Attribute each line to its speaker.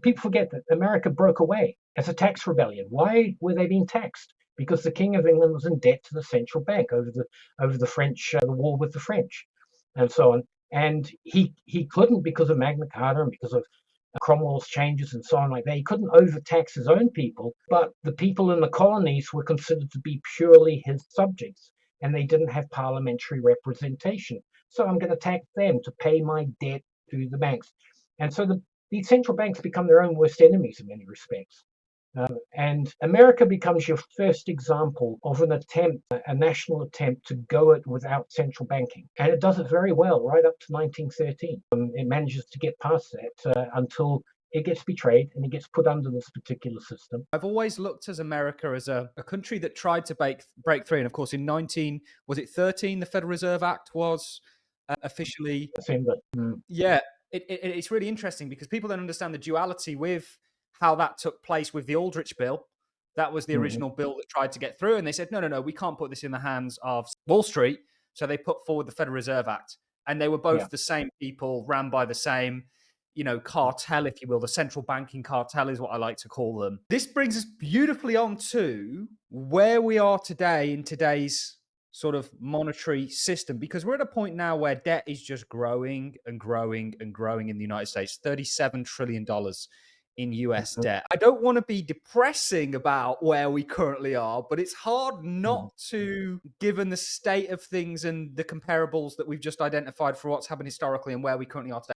Speaker 1: people forget that America broke away as a tax rebellion. Why were they being taxed? Because the King of England was in debt to the central bank over the French, the war with the French, and so on. And he couldn't, because of Magna Carta and because of Cromwell's changes and so on like that. He couldn't overtax his own people, but the people in the colonies were considered to be purely his subjects, and they didn't have parliamentary representation. So I'm going to tax them to pay my debt to the banks. And so these central banks become their own worst enemies in many respects. And America becomes your first example of an attempt, a national attempt to go it without central banking. And it does it very well right up to 1913. It manages to get past that until it gets betrayed and it gets put under this particular system.
Speaker 2: I've always looked at America as a country that tried to break free. And of course, in 13, the Federal Reserve Act was officially. Yeah, it's really interesting because people don't understand the duality with how that took place with the Aldrich Bill. That was the original bill that tried to get through. And they said, no, we can't put this in the hands of Wall Street. So they put forward the Federal Reserve Act. And they were both the same people, ran by the same, cartel, if you will. The central banking cartel is what I like to call them. This brings us beautifully on to where we are today in today's sort of monetary system, because we're at a point now where debt is just growing and growing and growing in the United States. $37 trillion in US debt. I don't want to be depressing about where we currently are, but it's hard not to, given the state of things and the comparables that we've just identified for what's happened historically and where we currently are today.